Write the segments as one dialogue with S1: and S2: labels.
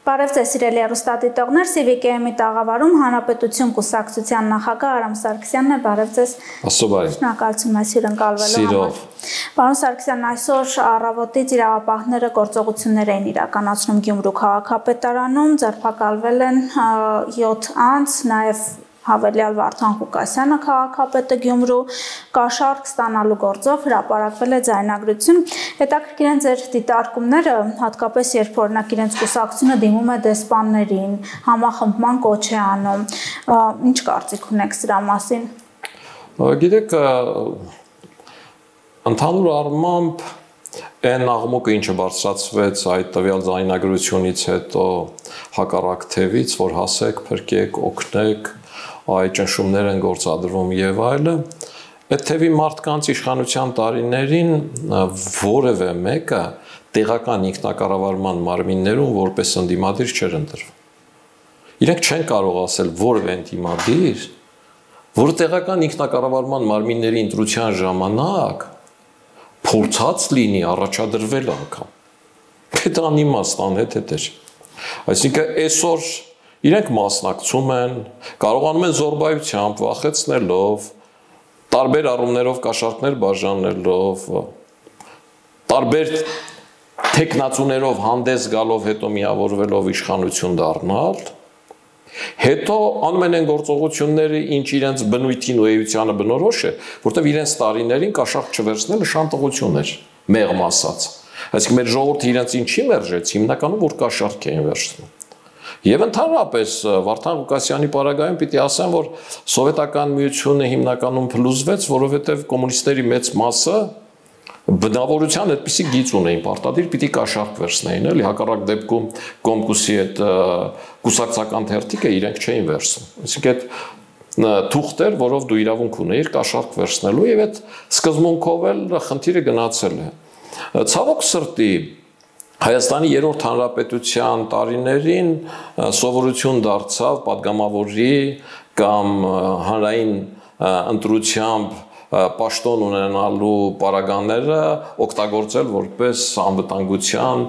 S1: Բարև ձեզ սիրելի հեռուստադիտողներ, CVKM-ի տաղավարում Հանրապետություն կուսակցության նախագահ Արամ Սարգսյանն է, բարև ձեզ։ Շնորհակալություն այս հյուրընկալվելու համար։ Պարոն Սարգսյան, այսօր առավոտից իրավապահները գործողություններ էին իրականացնում Գյումրու քաղաքապետարանում, ձերբակալվել են 7 անձ, նաև Հավելյալ Վարդան Ղուկասյանը քաղաքապետը Գյումրու կաշառք ստանալու գործով հրապարակվել է ձայնագրություն։ Հետաքրքիր են ձեր դիտարկումները, հատկապես երբ օրինակ իրենց կուսակցությունը դիմում է դեսպաններին, համախմբման կոչ է անում։ Ինչ կարծիք ունեք սրա մասին։
S2: Գիտեք, ընդհանուր առմամբ այն աղմուկը, ինչը բարձրացվեց այդ տվյալ ձայնագրությունից հետո հակառակ թևից, որ հասեք, փրկեք, օգնեք, այդ ճնշումներ են գործադրվում եւ այլը, այդ թևի մարդկանց իշխանության տարիներին որևէ մեկը տեղական ինքնակառավարման մարմիններում որպես ընդդիմադիր չէր ընտրվում։ Իրենք չեն կարող ասել որևէ ընդդիմադիր, որը տեղական ինքնակառավարման մարմինների ընտրության ժամանակ փորձած լինի առաջադրվել անգամ։ Դա անիմաստ անհետ էր։ Այսինքն այսօր իրենք մասնակցում են, կարողանում են զոռբայությամբ, վախեցնելով, տարբեր առումներով կաշառքներ բաժանելով, տարբեր թեկնածուներով հանդես գալով, հետո միավորվելով իշխանություն դառնալ, հետո անում են գործողությունները, ինչ իրենց բնույթին ու էությանը բնորոշ է, որտեղ իրենց տարիներին կաշառք չվերցնելը շանտողություն էր, մեղմ ասած։ Այսինքն մեր ժողովուրդը իրենց ինչի մերժեց, հիմնականում որ կաշառք էին վերցնում։ Եվ ընդհանրապես Վարդան Ղուկասյանի պարագայում պիտի ասեմ, որ սովետական միությունը հիմնականում փլուզվեց, որովհետև կոմունիստների մեծ մասը բնավորության այդպիսի գիծ ունեին, պարտադիր պիտի կաշառք վերցնեին, էլի հակառակ դեպքում Կոմկուսի այդ կուսակցական թերթիկը իրենք չէին վերցնում։ Այսինքն այդ թուղթ էր, որով դու իրավունք ունեիր կաշառք վերցնելու, եւ այդ սկզբունքով էլ խնդիրը գնացել է։ Ցավոք սրտի Հայաստանի երրորդ հանրապետության տարիներին սովորություն դարձավ падգամավորի կամ հանրային ընտրությամբ պաշտոն ունենալու պարագաները օգտագործել որպես անվտանգության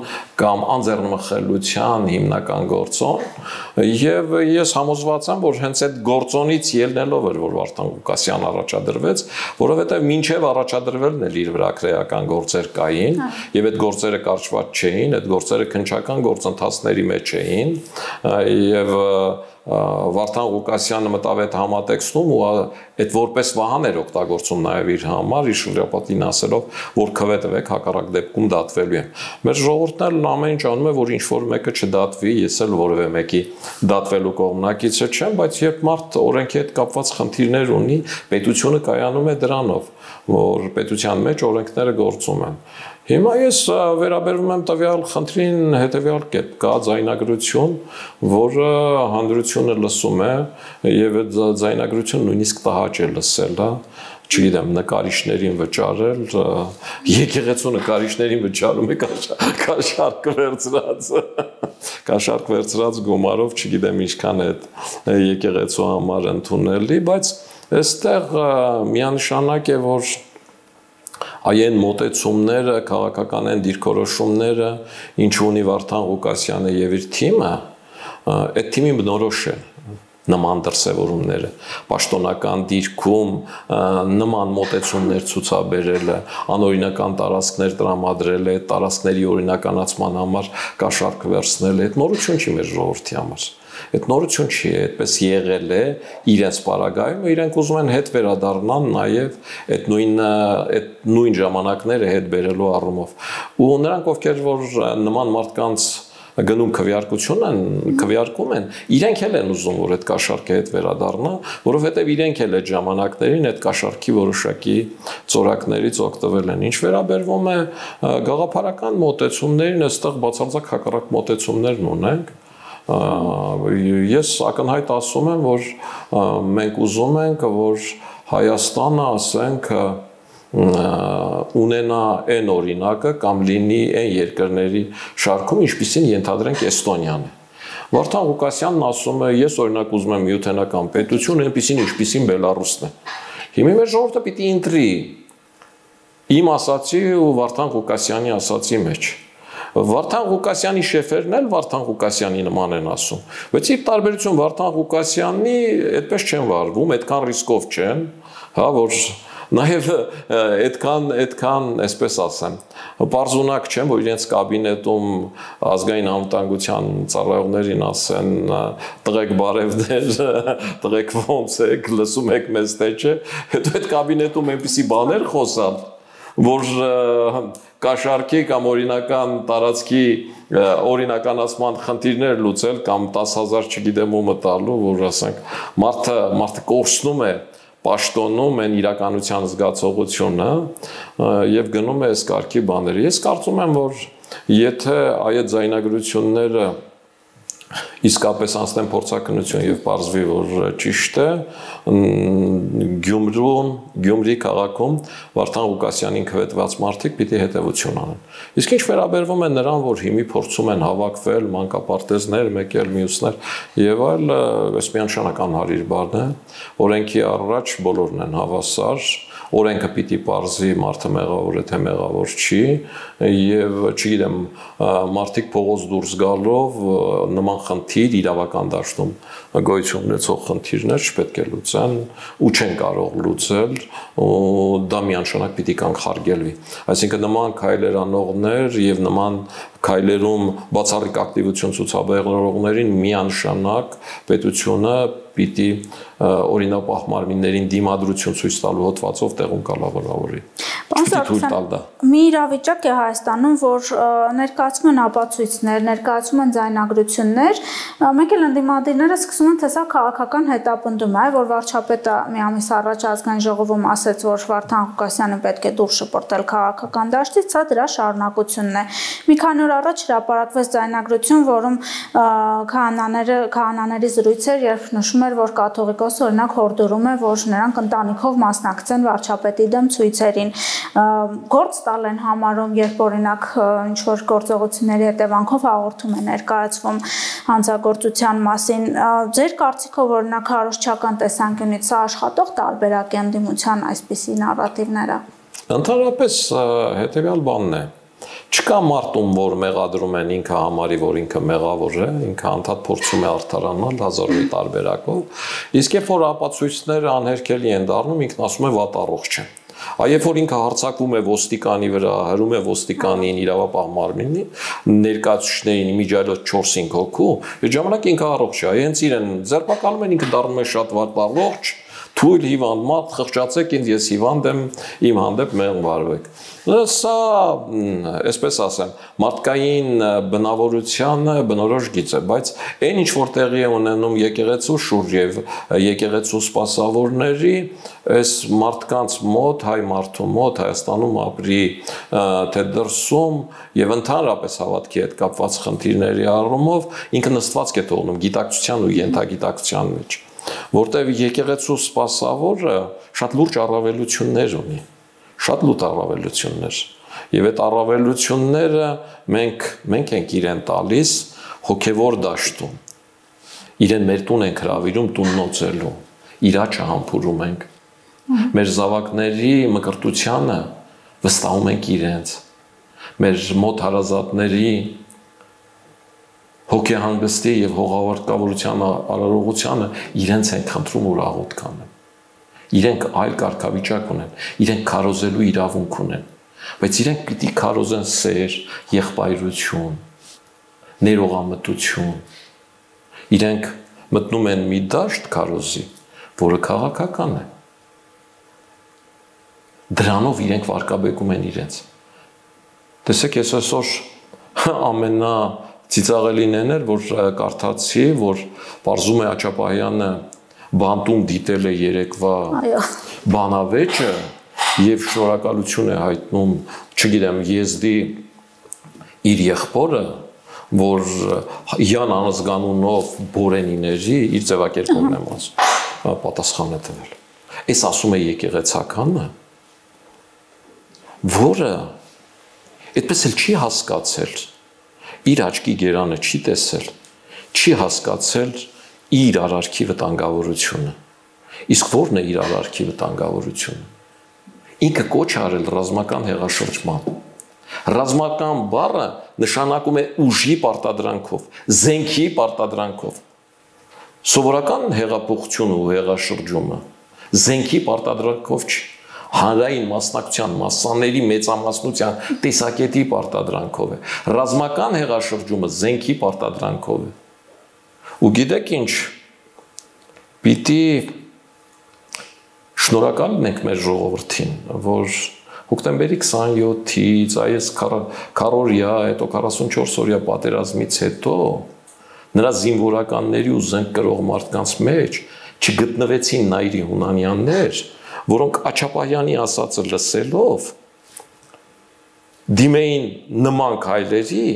S2: կամ անձեռնմխելիության հիմնական գործոն եւ ես համոզված եմ որ հենց այդ գործոնից ելնելով էր որ Վարդան Ղուկասյան առաջադրվեց որովհետեւ մինչեւ առաջադրվելն էլ իր վրա քրեական գործեր կային եւ այդ գործերը կարճված չէին այդ գործերը քննչական գործընթացների մեջ էին եւ Վարդան Ղուկասյանը մտավ այդ համատեքստում ու այդ որպես վահան էր օգտագործում նաև իր համար, իր շրջապատին ասելով, որ քվետվեք հակառակ դեպքում դատվելու եմ։ Մեր ժողովուրդն էլ ամեն ինչ անում է, որ ինչ-որ մեկը չդատվի, ես էլ որևէ մեկի դատվելու կողմնակիցը չեմ, բայց երբ մարդ օրենքի հետ կապված խնդիրներ ունի, պետությունը կայանում է դրանով, որ պետության մեջ օրենքները գործում են։ Հիմա ես վերաբերվում եմ տվյալ խնդրին հետևյալ կերպ, կա ձայնագրություն, որը հանրությունը լսում է եւ այդ ձայնագրությունը նույնիսկ տհաճ է լսել, չգիտեմ, նկարիչներին վճարել, եկեղեցու նկարիչներին վճարում է կաշառք վերցրած գումարով, չգիտեմ ինչքան է եկեղեցու համար ընդունելի, բայց այստեղ միանշանակ է, որ այն մոտեցումները, քաղաքական են դիրքորոշումները, ինչ ունի Վարդան Ղուկասյանը եւ իր թիմը, այդ թիմի բնորոշ է նման դրսևորումները, պաշտոնական դիրքում նման մոտեցումներ ցուցաբերելը, անօրինական տարածքներ տրամադրելը, այդ տարածքների օրինականացման համար կաշառք վերցնելը, այդ նորություն չի մեր ժողովրդի համար։ Այդ նորություն չի, այդպես եղել է իրենց պարագայում, իրենք ուզում են հետ վերադառնան նաև այդ նույն ժամանակները հետ բերելու առումով։ Ու նրանք ովքեր որ նման մարդկանց գնում քվեարկում են, իրենք էլ են ուզում, որ այդ կաշառքը հետ վերադառնա, որովհետև իրենք էլ այդ ժամանակներին այդ կաշառքի որոշակի ծորակներից օգտվել են։ Ինչ վերաբերվում է գաղափարական մոտեցումներին, այստեղ բացարձակ հակառակ մոտեցումներն ունենք։ Ես ակնհայտ ասում եմ, որ մենք ուզում ենք, որ Հայաստանը, ասենք, ունենա այն օրինակը կամ լինի այն երկրների շարքում, ինչպիսին ենթադրենք Էստոնիան է։ Վարդան Ղուկասյանն ասում է, ես օրինակ ուզում եմ միութենական պետություն, այնպիսին ինչպիսին Բելարուսն է։ Հիմա մեր ժողովուրդը պիտի ընտրի իմ ասացի ու Վարդան Ղուկասյանի ասացի մեջ։ Վարդան Ղուկասյանի շեֆերն էլ Վարդան Ղուկասյանի նման են ասում, բայց ի տարբերություն Վարդան Ղուկասյանի այդպես չեն վարվում, այդքան ռիսկով չեն, հա, որ նաև այդքան, այսպես ասեմ, պարզունակ չեն, որ իրենց կաբինետում ազգային անվտանգության ծառայողներին ասեն տղեկ բարևներ, տղեկ ոնց եք, լսում եք մեզ թե չէ, հետո այդ կաբինետում այնպիսի բաներ խոսալ, որ կաշառքի կամ օրինական տարածքի օրինականացման խնդիրներ լուծել կամ 10,000 չգիտեմ ում տալու, որ ասենք մարդը կորցնում է պաշտոնում են իրականության զգացողությունը եւ գնում է այս կարգի բաները։ Ես կարծում եմ, որ եթե այդ ձայնագրությունները իսկապես անցնեն փորձակնություն եւ պարզվի, որ ճիշտ է, Գյումրի քաղաքում Վարդան Ղուկասյանին քվեթված մարդիկ պիտի հետևություն անեն։ Իսկ ինչ վերաբերվում է նրան, որ հիմի փորձում են հավաքվել մանկապարտեզներ, մեկ էլ մյուսներ եւ այլ, այս միանշանակ անհարիր բան է, օրենքի առաջ բոլորն են հավասար, օրենքը պիտի պարզի մարդը մեղավոր է թե մեղավոր չի եւ չգիտեմ մարդիկ փողոց դուրս գալով նման խնդիր իրավական դաշտում գոյություն ունեցող խնդիրներ չպետք է լուծեն ու չեն կարող լուծել ու դա միանշանակ պիտի կանխարգելվի այսինքն նման քայլեր անողներ եւ նման քայլերում բացառիկ ակտիվություն ցուցաբերողներին միանշանակ պետությունը պիտի օրինապահ մարմիններին դիմադրություն ցույց տալու հոդվածով տեղում կալավորի։
S1: Մի իրավիճակ է Հայաստանում, որ ներկայացում են ապացույցներ, ներկայացում են ձայնագրություններ, մեկ էլ ընդդիմադիրները սկսում են թե սա քաղաքական հետապնդում է, որ վարչապետը մի ամիս առաջ ազգային ժողովում ասեց, որ Վարդան Ղուկասյանը պետք է դուրս շպրտել քաղաքական դաշտից, սա դրա շարունակությունն է։ Մի քանի օր առաջ հրապարակվեց ձայնագրություն, որում քահանաների զրույց էր, երբ նշում էր, որ կաթողիկոսը օրինակ հորդորում է, որ նրանք ընտանիքով մասնակցեն վարչապետի դեմ ցույցերին, գործ տալ են համարում, երբ օրինակ ինչ-որ գործողությունների հետևանքով հաղորդում է ներկայացվում հանցագործության մասին։ Ձեր կարծիքով օրինակ քարոզչական տեսանկյունից սա աշխատող տարբերակ է ընդդիմության այսպիսի նարատիվները։
S2: Ընդհանրապես հետևյալ բանն է։ Չկա մարդում, որ մեղադրում են ինքը համարի, որ ինքը մեղավոր է, ինքը անդադ փորձում է արդարանալ հազարի տարբերակով, իսկ երբ որ ապացույցները անհերքելի են դառնում, ինքն ասում է վատառողջ է։ Երբ որ ինքը հարձակվում է ոստիկանի վրա, հրում է ոստիկանին, իրավապահ մարմինին, ներկայացուցիչներին իմիջիայլոց 4-5 հոգու, այդ ժամանակ ինքը առողջ է, հենց իրեն ձերբակալում են, ինքը դառնում է շատ վատառողջ, թույլ հիվանդ մարդ, խղճացեք ինձ, ես հիվանդ եմ, իմ հանդեպ մեղմ վարվեք։ Սա, այսպես ասեմ, մարդկային բնավորությանը բնորոշ գիծ է, բայց այն ինչ որ տեղի է ունենում եկեղեցու շուրջ եւ եկեղեցու սպասավորների, այս մարդկանց մոտ, հայ մարդու մոտ, Հայաստանում ապրի թե դրսում եւ ընդհանրապես հավատքի հետ կապված խնդիրների առումով ինքը նստվածք է թողնում գիտակցության ու ենթագիտակցության մեջ, որտեղ եկեղեցու սպասավորը շատ լուրջ առավելություններ ունի, շատ լուրջ առավելություններ, եւ այդ առավելությունները մենք ենք իրեն տալիս հոգեվոր դաշտում, իրեն մեր տուն ենք հրավիրում տունն օծելու, իր աչքը համբուրում ենք, մեր զավակների մկրտությանը վստահում ենք իրենց, մեր մոտ հարազատների հոգեհանգստի եւ հողավարկավորության արարողությանը իրենց են խնդրում որ աղոտ կանեն։ Իրենք այլ կարգավիճակ ունեն, իրենք քարոզելու իրավունք ունեն, բայց իրենք պիտի քարոզեն սեր, եղբայրություն, ներողամտություն։ Իրենք մտնում են մի դաշտ քարոզի, որը քաղաքական է։ Դրանով իրենք վարկաբեկում են իրենց։ Տեսեք, ես այսօր ամենա ծիծաղելին էր, որ կարդացի, որ պարզում է Աչապահյանը բանտում դիտել է երեկվա բանավեճը եւ շնորհակալություն է հայտնում, չգիտեմ, եզդի իր եղբորը, որ Յան անզգանունով Բորենիների իր ձևակերպումն եմ ասում, պատասխան է տվել։ Այս ասում է եկեղեցականը, որը այդպես էլ չի հասկացել իր աչքի գերանը չի տեսել, չի հասկացել իր արարքի վտանգավորությունը։ Իսկ ո՞րն է իր արարքի վտանգավորությունը։ Ինքը կոչ արել ռազմական հեղաշրջման։ Ռազմական բառը նշանակում է ուժի պարտադրանքով, զենքի պարտադրանքով։ Սովորական հեղափոխությունը ու հեղաշրջումը զենքի պարտադրանքով չի, հանրային մասնակցության մասսաների մեծամասնության տեսակետի պարտադրանքով է։ Ռազմական հեղաշրջումը զենքի պարտադրանքով է։ Ու գիտեք ինչ, պիտի շնորհակալ ենք մեր ժողովրդին, որ հոկտեմբերի 27-ից, այս 40-օրյա, հետո 44-օրյա պատերազմից հետո նրա զինվորականների ու զենք կրող մարդկանց մեջ չգտնվեցին նայրի հունանյաններ, որոնք Աչապահյանի ասածը լսելով դիմեին նման քայլերի,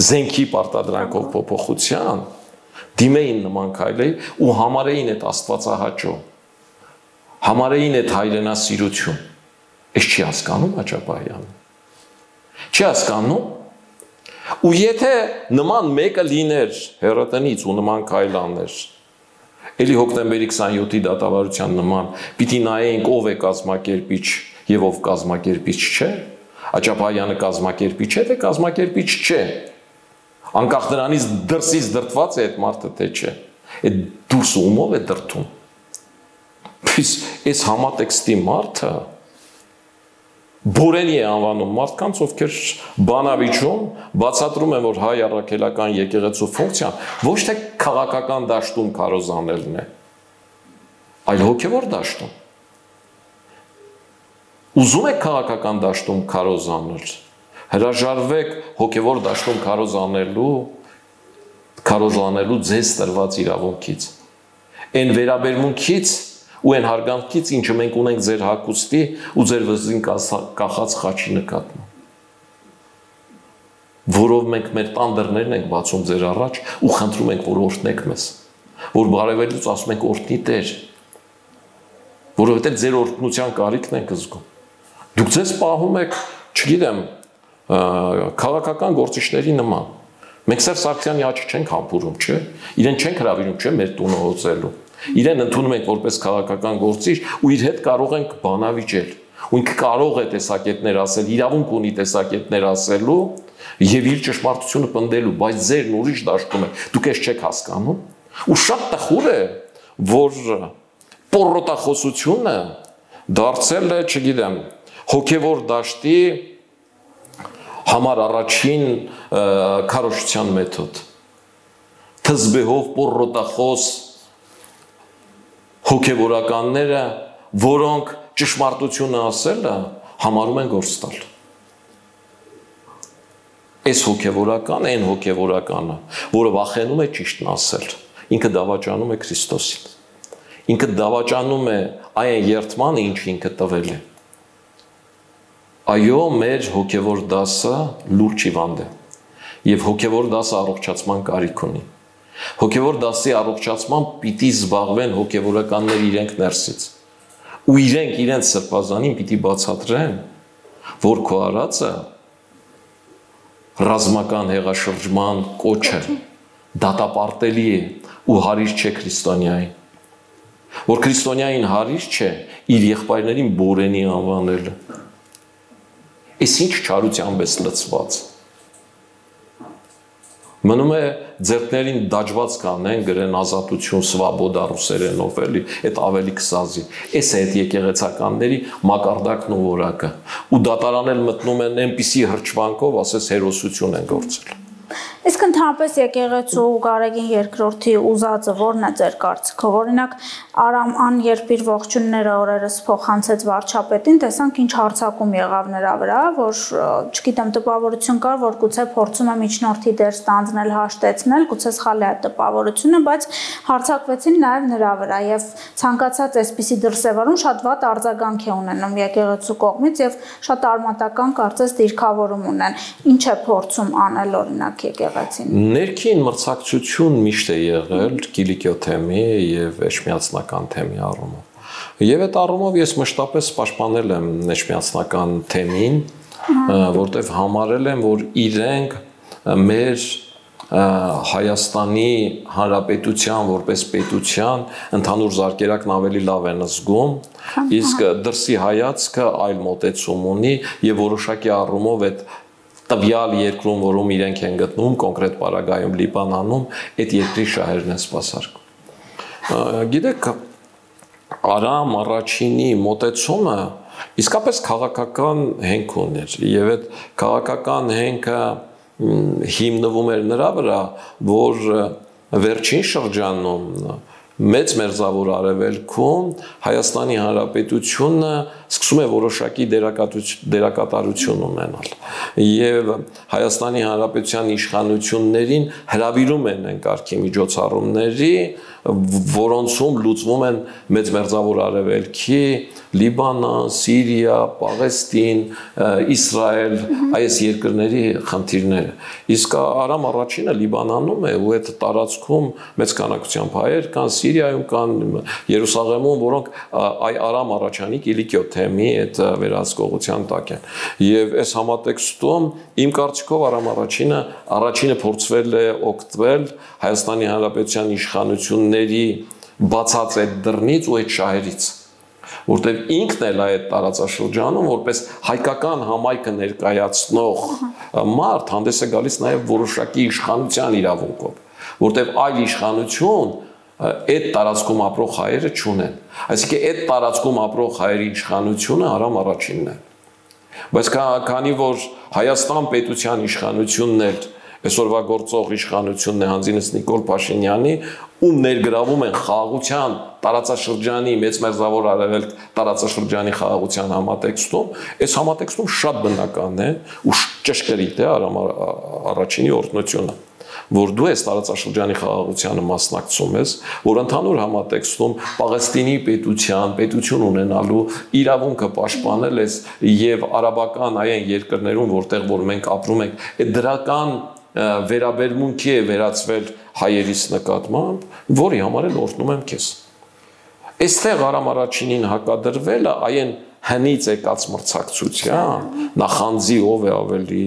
S2: զենքի պարտադրանքով փոփոխության, դիմեին նման քայլերի ու համարեին այդ աստվածահաճո, համարեին այդ հայրենասիրություն։ Ես չի հասկանում Աչապահյանը։ Չի հասկանում։ Ու եթե նման մեկը լիներ հերոտնից ու նման քայլաններ, էլի հոկտեմբերի 27-ի դատավարության նման, պիտի նայենք ով է կազմակերպիչ եւ ով կազմակերպիչ չէ, Աչապահյանը կազմակերպիչ է, թե կազմակերպիչ չէ։ Անկախ նրանից դրսից դրտված է այդ մարդը թե չէ։ Այդ դուրսը ումով է դրթում։ Այս համատեքստի մարդը Բորենի է անվանում մարդկանց, ովքեր բանավիճում բացատրում են, որ հայ առաքելական եկեղեցու ֆունկցիան ոչ թե քաղաքական դաշտում քարոզանելն է, այլ հոգևոր դաշտում։ Ուզում եք քաղաքական դաշտում քարոզանել, հրաժարվեք հոգևոր դաշտում քարոզանելու ձեզ տրված իրավունքից, այն վերաբերմունքից ու այն հարգանքից, ինչը մենք ունենք ձեր հագուստի ու ձեր վզին կախած խաչի նկատմամբ, որով մենք մեր տան դռներն ենք բացում ձեր առաջ ու խնդրում ենք, որ օրհնեք մեզ, որ բարևելուց ասում ենք օրհնի Տեր, որովհետև ձեր օրհնության կարիքն ենք զգում։ Դուք ձեզ պահում եք, չգիտեմ, քաղաքական գործիչների նման։ Մենք Սերժ Սարգսյանի աչքի չենք համբուրում, չէ՞։ Իրեն չենք հրավիրում, չէ՞, մեր տունը հոծելու։ Իրեն ընդունում ենք որպես քաղաքական գործիչ ու իր հետ կարող ենք բանավիճել։ Ու ինքը կարող է տեսակետներ ասել, իրավունք ունի տեսակետներ ասելու եւ իր ճշմարտությունը պնդելու, բայց ձերն ուրիշ դաշտում է։ Դուք էս չեք հասկանում։ Ու շատ տխուր է, որ պոռոտախոսությունը դարձել է, չգիտեմ, հոգևոր դաշտի համար առաջին քարոզչության մեթոդ։ Թզբեհով պոռոտախոս հոգևորականները, որոնք ճշմարտությունը ասելը համարում են գործ տալ։ Այս հոգևորականը, այն հոգևորականը, որը վախենում է ճիշտն ասել, ինքը դավաճանում է Քրիստոսին։ Ինքը դավաճանում է այն երդմանը, ինչ ինքը տվել է։ Այո, մեր հոգևոր դասը լուրջ հիվանդ է, եւ հոգևոր դասը առողջացման կարիք ունի։ Հոգևոր դասի առողջացման պիտի զբաղվեն հոգևորականները իրենք ներսից։ Ու իրենք իրենց սրբազանին պիտի բացատրեն, որ քո արածը ռազմական հեղաշրջման կոչը դատապարտելի է ու հարիր չէ քրիստոնյային։ Որ քրիստոնյային հարիր չէ իր եղբայրներին Բորենի անվանելը։ Այս ինչ չարությամբ է լցված։ Մնում է ձեռքներին դաջված կանեն, գրեն ազատություն, սվաբոդա ռուսերենով էլի, այդ ավելի կսազի։ Այս է այդ եկեղեցականների մակարդակն ու որակը։ Ու դատարանել մտնում են այնպիսի հրճվանքով, ասես հերոսություն են գործել։
S1: Իսկ ընդհանրապես եկեղեցու Գարեգին II-ի ուզածը ո՞րն է ձեր կարծիքով։ Օրինակ Արամ Ան, երբ իր ողջունները օրերս փոխանցեց վարչապետին, տեսանք ինչ հարձակում եղավ նրա վրա, որ չգիտեմ, տպավորություն կար, որ գուցե փորձում է միջնորդի դեր ստանձնել, հաշտեցնել, գուցե սխալ է այդ տպավորությունը, բայց հարձակվեցին նաև նրա վրա եւ ցանկացած այսպիսի դրսևորում շատ վատ արձագանք է ունենում եկեղեցու կողմից եւ շատ արմատական կարծես դիրքավորում ունեն։ Ինչ է փորձում անել օրինակ եկեղեցին։
S2: Ներքին մրցակցություն միշտ է եղել Կիլիկիո թեմի եւ Էջմիածնական թեմի առումով։ Եվ այդ առումով ես մշտապես պաշտպանել եմ Էջմիածնական թեմին, որտեղ համարել եմ, որ իրենք մեր Հայաստանի Հանրապետության որպես պետության ընդհանուր զարգերակն ավելի լավ են զգում, իսկ դրսի հայացքը այլ մոտեցում ունի եւ որոշակի առումով այդ տվյալ երկրում, որում իրենք են գտնվում, կոնկրետ պարագայում Լիբանանում, այդ երկրի շահերն են սպասարկում։ Գիտեք, Արամ առաջինի մոտեցումը իսկապես քաղաքական հենք ուներ, եւ այդ քաղաքական հենքը հիմնվում էր նրա վրա, որ վերջին շրջանում մեծ մերձավոր արևելքում Հայաստանի Հանրապետությունը սկսում է որոշակի դերակատարություն ունենալ եւ Հայաստանի Հանրապետության իշխանություններին հրավիրում են այն կարգի միջոցառումների, որոնցում լուծվում են մեծ մերձավոր արևելքի Լիբանան, Սիրիա, Պաղեստին, Իսրայել այս երկրների խնդիրները։ Իսկ Արամ առաջինը Լիբանանում է ու այդ տարածքում մեծ քանակությամբ հայեր կան, Սիրիայում կան, Երուսաղեմում, որոնք Արամ առաջանի Կիլիկիո թեմի այդ վերահսկողության տակ են։ Եվ այս համատեքստում իմ կարծիքով Արամ առաջինը փորձվել է օգտվել Հայաստանի Հանրապետության իշխանությունների բացած այդ դռնից ու այդ շահերից, որտեղ ինքն էլ այդ տարածաշրջանում որպես հայկական համայնքը ներկայացնող մարդ հանդես է գալիս նաև որոշակի իշխանության իրավունքով, որտեղ այլ իշխանություն այդ տարածքում ապրող հայերը չունեն։ Այսինքն այդ տարածքում ապրող հայերի իշխանությունը Արամ առաջինն է։ Բայց քանի որ Հայաստան պետության իշխանությունն էլ այսօրվա գործող իշխանությունն է հանձինս Նիկոլ Փաշինյանի, ում ներգրավում են խաղաղության տարածաշրջանի մեծ մերձավոր արևելք տարածաշրջանի խաղաղության համատեքստում, այս համատեքստում շատ բնական է ու ճշգրիտ է Արամ առաջինի օրհնությունը, որ դու այս տարածաշրջանի խաղաղությանը մասնակցում ես, որ ընդհանուր համատեքստում Պաղեստինի պետություն ունենալու իրավունքը պաշտպանել ես եւ արաբական այն երկրներում, որտեղ որ մենք ապրում ենք, այդ դրական վերաբերմունքի է վերածվել հայերիս նկատմամբ, որի համար էլ օրհնում եմ քեզ։ Այստեղ Արամ առաջինին հակադրվելը այն հնից եկած մրցակցության, նախանձի ով է ավելի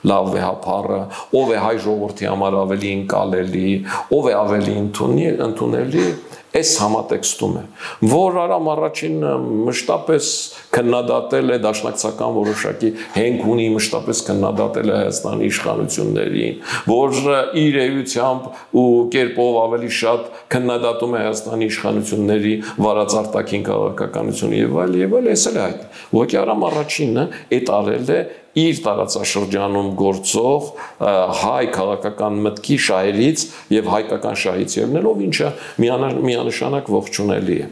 S2: լավ վեհապարը, ով է հայ ժողովրդի համար ավելի ընկալելի, ով է ավելի ընդունելի, այս համատեքստում է, որ Արամ առաջինը մշտապես քննադատել է դաշնակցական որոշակի հենք ունի, մշտապես քննադատել է Հայաստանի իշխանություններին, որ իր էությամբ ու կերպով ավելի շատ քննադատում է Հայաստանի իշխանությունների վարած արտաքին քաղաքականությունը եւ այլ, այս էլ է այդ։ Ուղղակի Արամ առաջինը այդ արել է իր տարածաշրջանում գործող հայ քաղաքական մտքի շահերից եւ հայկական շահից ելնելով, ինչը միանշանակ ողջունելի է։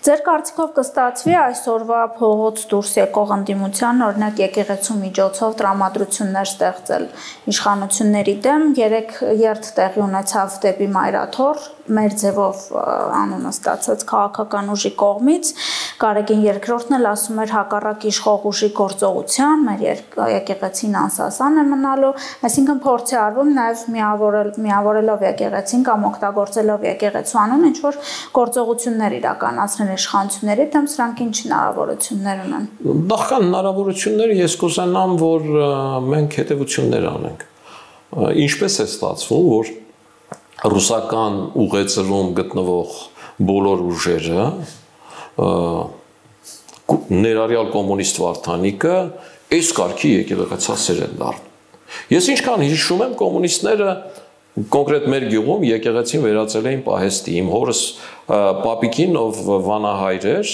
S1: Ձեր կարծիքով կստացվի այսօրվա փողոց դուրս եկող ընդդիմության, օրինակ եկեղեցու միջոցով տրամադրություններ ստեղծել իշխանությունների դեմ, երեք երթ տեղի ունեցավ դեպի Մայրաթոր, մեր ձևով անունը ստացած քաղաքական ուժի կողմից, Գարեգին II-ն էլ ասում էր հակառակ իշխող ուժի գործողության, մեր եկեղեցին անսասան է մնալու, այսինքն փորձ է արվում նաև միավորելով եկեղեցին կամ օգտագործելով եկեղեցու անուն ինչ-որ գործողություններ իրականացնել իշխանությունների դեմ, սրանք ինչ հնարավորություններ ունեն։
S2: Նախքան հնարավորությունները ես կուզենամ, որ մենք հետևություններ անենք։ Ինչպես է ստացվում, որ ռուսական ուղեծրում գտնվող բոլոր ուժերը, ներառյալ կոմունիստ Վարդանիկը, այս կարգի եկեղեցասեր են դառնում։ Ես ինչքան հիշում եմ, կոմունիստները կոնկրետ մեր գյուղում եկեղեցին վերածել էին պահեստի։ Իմ հորս պապիկին, ով վանահայր էր,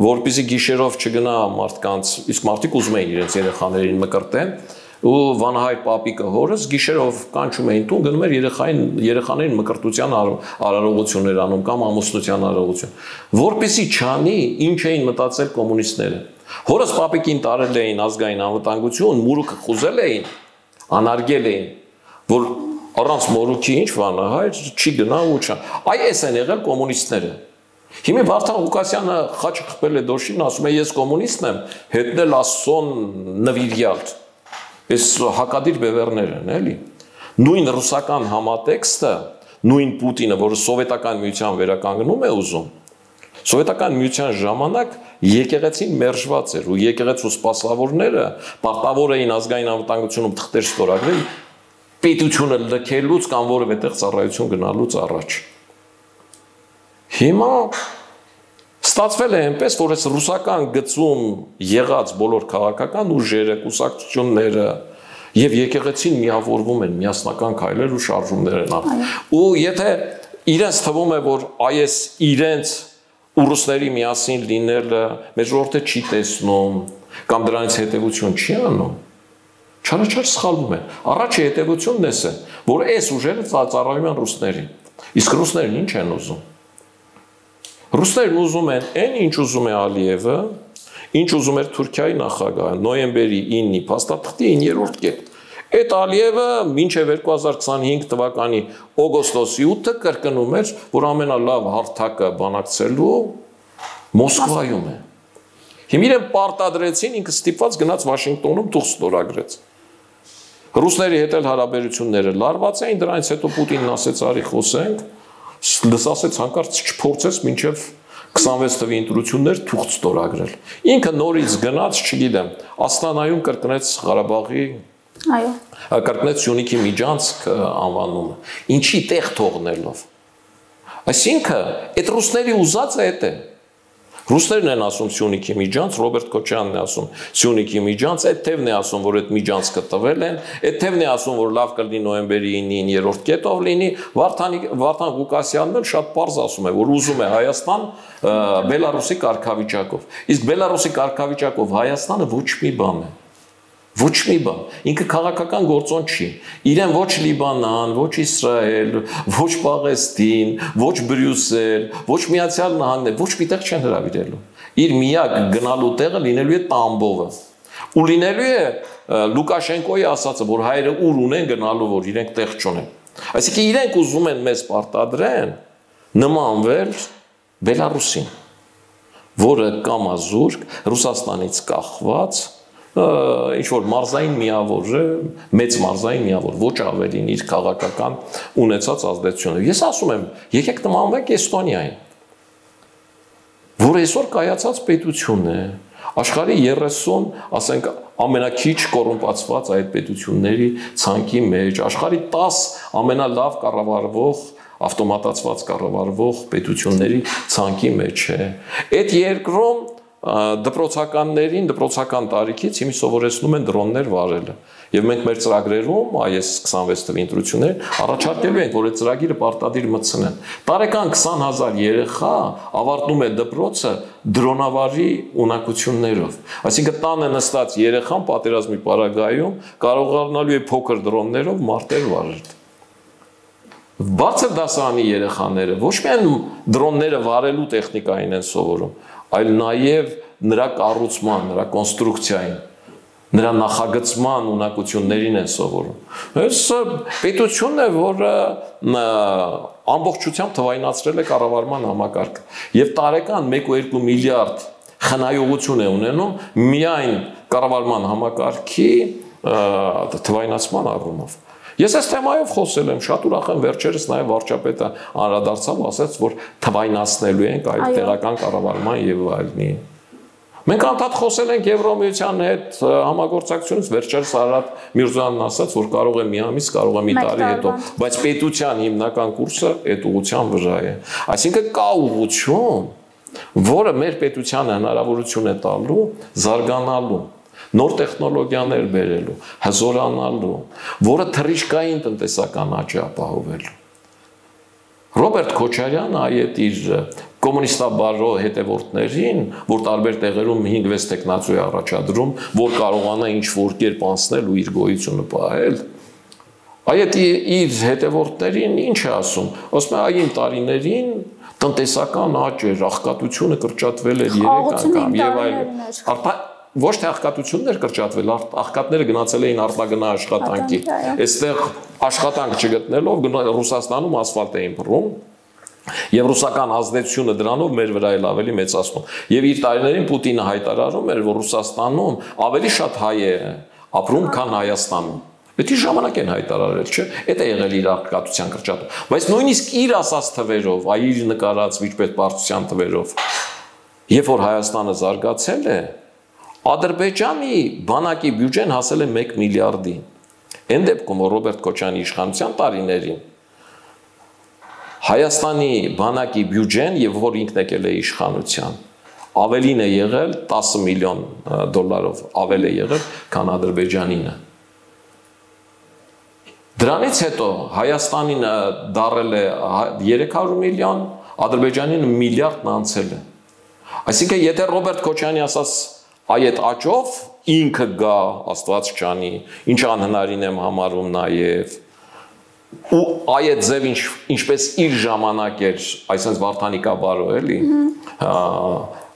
S2: որպեսզի գիշերով չգնա մարդկանց, իսկ մարդիկ ուզում էին իրենց երեխաներին մկրտեն, ու վանահայր պապիկը հորս գիշերով կանչում էին տուն, գնում էր երեխաներին մկրտության արարողություններ անում կամ ամուսնության արարողություն, որպեսզի չանի ինչ էին մտածել կոմունիստները։ Հորս պապիկին տարել էին ազգային անվտանգություն, մուրուքը խուզել էին, անարգել էին, որ առանց մորուքի ինչ վանահայր չի գնա ու չա։ Այս են եղել կոմունիստները։ Հիմա Վարդան Ղուկասյանը խաչը խփել է դոշին, ասում է ես կոմունիստն եմ, հետնել Աստծուն նվիրյալ։ Այս հակադիր բևեռներ են, էլի։ Նույն ռուսական համատեքստը, նույն Պուտինը, որը սովետական միության վերականգնում է ուզում, սովետական միության ժամանակ եկեղեցին մերժված էր ու եկեղեցու սպասավորները պարտավոր էին ազգային անվտանգությունում թղթեր ստորագրել պետությունը լքելուց կամ որևէ տեղ ծառայություն գնալուց առաջ։ Հիմա ստացվել է այնպես, որ այս ռուսական գծում եղած բոլոր քաղաքական ուժերը, կուսակցությունները, Եվ եկեղեցին միավորվում են, միասնական քայլեր ու շարժումներ են անում։ Ու եթե իրենց թվում է, որ այս իրենց ու ռուսների միասին լինելը մեր ժողովուրդը չի տեսնում, կամ դրանից հետևություն չի անում, չարաչար սխալվում են։ Առաջի հետևությունն էս է, որ այս ուժերը ծառայում են ռուսներին։ Իսկ ռուսներն ինչ են ուզում։ Ռուսներն ուզում են այն, ինչ ուզում է Ալիևը, ինչ ուզում էր Թուրքիայի նախագահը, նոյեմբերի 9-ի փաստաթղթի 9-րդ կետ։ Այդ Ալիևը մինչև 2025 թվականի օգոստոսի 8-ը կրկնում էր, որ ամենալավ հարթակը բանակցելու Մոսկվայում է։ Հիմա իրեն պարտադրեցին, ինքը ստիպված գնաց Վաշինգտոնում թուղթ ստորագրեց։ Ռուսների հետ էլ հարաբերությունները լարված էին, դրանից հետո Պուտինն ասեց՝ արի խոսենք, ասեց հանկարծ չփորձես մինչև 26 թվականի ընտրություններ թուղթ ստորագրել։ Ինքը նորից գնաց, չգիտեմ, Աստանայում կրկնեց Ղարաբաղի, կրկնեց Սյունիքի միջանցք անվանումը։ Ինչի տեղ թողնելով։ Այսինքն, այդ ռուսների ուզածը այդ է։ Ռուսներն են ասում Սյունիքի միջանց, Ռոբերտ Քոչարյանն է ասում Սյունիքի միջանց, այդ թևն է ասում, որ այդ միջանցքը տվել են, այդ թևն է ասում, որ լավ կլինի նոյեմբերի 9-ին 9-րդ կետով լինի, Վարդան Ղուկասյանն էլ շատ պարզ ասում է, որ ուզում է Հայաստան Բելարուսի կարգավիճակով։ Իսկ Բելարուսի կարգավիճակով Հայաստանը ոչ մի բան է։ Ոչ մի բան, ինքը քաղաքական գործոն չի, իրեն ոչ Լիբանան, ոչ Իսրայել, ոչ Պաղեստին, ոչ Բրյուսել, ոչ Միացյալ Նահանգներ, ոչ մի տեղ չեն հրավիրելու։ Իր միակ գնալու տեղը լինելու է Տամբովը։ Ու լինելու է Լուկաշենկոյի ասածը, որ հայերը ուր ունեն գնալու, որ իրենք տեղ չունեն։ Այսինքն իրենք ուզում են մեզ պարտադրեն նմանվել Բելարուսին, որը կամազուրկ Ռուսաստանից կախված ինչ-որ մարզային միավոր է, մեծ մարզային միավոր, ոչ ավելին իր քաղաքական ունեցած ազդեցությունը։ Ես ասում եմ, եկեք նմանվենք Էստոնիային, որ այսօր կայացած պետություն է, աշխարհի 30, ասենք, ամենաքիչ կոռումպացված այդ պետությունների ցանկի մեջ, աշխարհի 10 ամենալավ կառավարվող, ավտոմատացված կառավարվող պետությունների ցանկի մեջ է։ Այդ երկրում դպրոցականներին, դպրոցական տարիքից հիմա սովորեցնում են դրոններ վարելը։ Եվ մենք մեր ծրագրերում, այս 26 թվականի ընտրություններ, առաջարկելու ենք, որ այդ ծրագիրը պարտադիր մտցնեն։ Տարեկան 20,000 երեխա ավարտում է դպրոցը դրոնավարի ունակություններով։ Այսինքն տանը նստած երեխան պատերազմի պարագայում կարողանալու է փոքր դրոններով մարտեր վարել։ Բարձր դասարանի երեխաները ոչ միայն դրոնները վարելու տեխնիկային են սովորում, այլ նաև նրա կառուցման, նրա կոնստրուկցիային, նրա նախագծման ունակություններին են սովորում։ Այս պետությունն է, որը ամբողջությամբ թվայնացրել է կառավարման համակարգը եւ տարեկան 1-2 միլիարդ խնայողություն է ունենում միայն կառավարման համակարգի թվայնացման առումով։ Ես այս թեմայով խոսել եմ, շատ ուրախ եմ, վերջերս նաև վարչապետը անդրադարձավ, ասաց, որ թվայնացնելու ենք այդ տեղական կառավարման եւ այլնի։ Մենք անդադ խոսել ենք Եվրոմիության հետ համագործակցությունից, վերջերս Արարատ Միրզոյանն ասաց, որ կարող է մի ամիս, կարող է մի տարի հետո, բայց պետության հիմնական կուրսը այդ ուղղության վրա է։ Այսինքն կա ուղղություն, որը մեր պետությանը հնարավորություն է տալու զարգանալու, նոր տեխնոլոգիաներ բերելու, հզորանալու, որը թռիչքային տնտեսական աճ ապահովելու։ Ռոբերտ Քոչարյանը այդ իր կոմունիստաբարո հետևորդներին, որ տարբեր տեղերում 5-6 տեխնացու է առաջադրում, որ կարողանա ինչ-որ կերպ անցնել ու իր գոյությունը պահել, այդ իր հետևորդներին ինչ է ասում։ Ասում է այն տարիներին տնտեսական աճ էր, աղքատությունը կրճատվել էր 3 անգամ եւ այլն։ Ոչ թե աղքատություններ կրճատվել, աղքատները գնացել էին արտագնա աշխատանքի։ Այստեղ աշխատանք չգտնելով Ռուսաստանում ասֆալտ էին փռում եւ ռուսական ազդեցությունը դրանով մեր վրա էլ ավելի մեծացնում։ Եվ իր տարիներին Պուտինը հայտարարում էր, որ Ռուսաստանում ավելի շատ հայ է ապրում, քան Հայաստանում։ Պետք է ժամանակ են հայտարարել, չէ՞։ Դա է եղել իր աղքատության կրճատում։ Բայց նույնիսկ իր ասած թվերով, իր նկարած վիճպետ Պարտության թվերով, երբ որ Հայաստանը զարգացել է, Ադրբեջանի բանակի բյուջեն հասել է 1 միլիարդի։ Այն դեպքում, որ Ռոբերտ Քոչարյանի իշխանության տարիներին Հայաստանի բանակի բյուջեն, եւ որ ինքն եկել է իշխանության, ավելին է եղել 10 միլիոն դոլարով, ավել է եղել, քան Ադրբեջանինը։ Դրանից հետո Հայաստանին դարել է 300 միլիոն, Ադրբեջանին միլիարդն անցել է։ Այսինքն եթե Ռոբերտ Քոչյանի ասած այդ աճով ինքը գա Աստված չանի, ինչ անհնարին եմ համարում նաև ու այդ ձև ինչպես իր ժամանակ էր, այսինքն Վարդանիկաբարո էլի,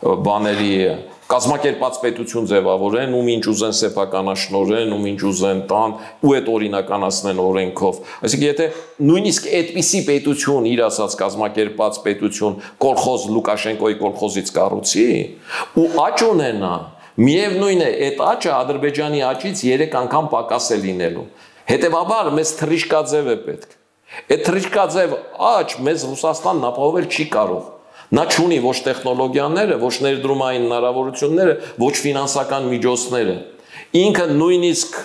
S2: բաների կազմակերպած պետություն ձևավորեն, ում ինչ ուզեն սեփականաշնորեն, ում ինչ ուզեն տան, ու այդ օրինականացնեն օրենքով։ Այսինքն եթե նույնիսկ այդպիսի պետություն, իր ասած կազմակերպած պետություն, կոլխոզ Լուկաշենկոյի կոլխոզից կառուցի, ու աճ ունենա, միևնույն է, այդ աճը Ադրբեջանի աճից 3 անգամ պակաս է լինելու։ Հետևաբար մեզ թռիչքաձև է պետք։ Այդ թռիչքաձև աճ մեզ Ռուսաստանն ապահովել չի կարող։ Նա չունի ոչ տեխնոլոգիաները, ոչ ներդրումային հնարավորությունները, ոչ ֆինանսական միջոցները։ Ինքը նույնիսկ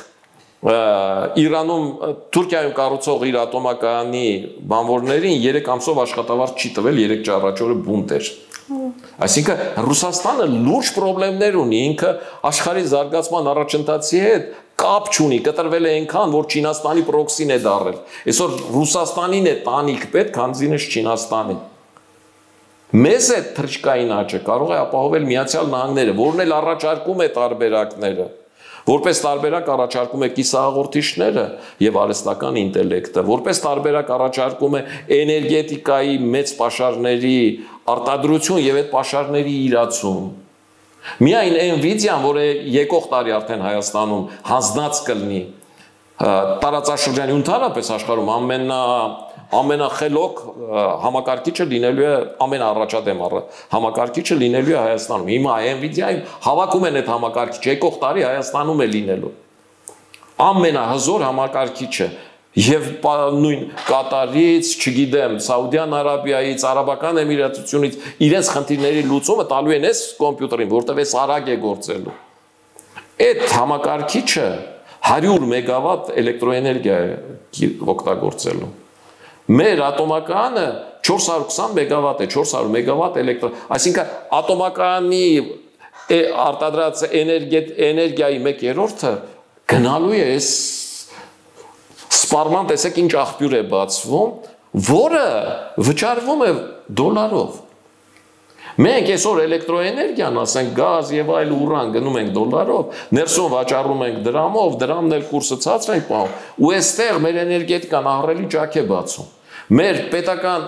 S2: Իրանում, Թուրքիայում կառուցող իր ատոմակայանի բանվորներին 3 ամսով աշխատավարձ չի տվել, 3 ճառաճորը բունտ էր։ Այսինքն Ռուսաստանը լուրջ խնդիրներ ունի, ինքը աշխարհի զարգացման առաջընթացի հետ կապ չունի, կտրվել է այնքան, որ Չինաստանի պրոքսին է դառել։ Այսօր Ռուսաստանին է տանիք պետք, քանզինս Չինաստանին։ Մեզ այդ թռչկային աճը կարող է ապահովել Միացյալ Նահանգները, որն էլ առաջարկում է տարբերակները, որպես տարբերակ առաջարկում է կիսահաղորդիչները եւ արհեստական ինտելեկտը, որպես տարբերակ առաջարկում է էներգետիկայի մեծ պաշարների արտադրություն եւ այդ պաշարների իրացում։ Միայն Nvidia-ն, որը եկող տարի արդեն Հայաստանում հանձնած կլինի տարածաշրջանի ընդհանրապես աշխարհում ամենախելոք համակարգիչը լինելու է ամենաառաջադեմ համակարգիչը լինելու է Հայաստանում։ Հիմա Nvidia-ին հավաքում են այդ համակարգիչը, եկող տարի Հայաստանում է լինելու։ Ամենահզոր համակարգիչը եւ նույն Կատարից, չգիտեմ, Սաուդյան Արաբիայից, Արաբական Էմիրատությունից իրենց խնդիրների լուծումը տալու են այս կոմպյուտերին, որտեղ էս արագ է գործելու։ Այդ համակարգիչը 100 մեգավատ էլեկտրոէներգիա է օգտագործելու։ Մեր ատոմակայանը 420 մեգավատ է, 400 մեգավատ այսինքն ատոմակայանի արտադրած էներգիայի 1/3-ը գնալու է այս սպառման, տեսեք ինչ աղբյուր է բացվում, որը վճարվում է դոլարով։ Մենք այսօր էլեկտրոէներգիան, ասենք գազ եւ այլ ուրան գնում ենք դոլարով, ներսում վաճառում ենք դրամով, դրամն էլ կուրսը ցածր ենք պահում, ու այստեղ մեր էներգետիկան ահռելի ճաք է բացում։ Մեր պետական,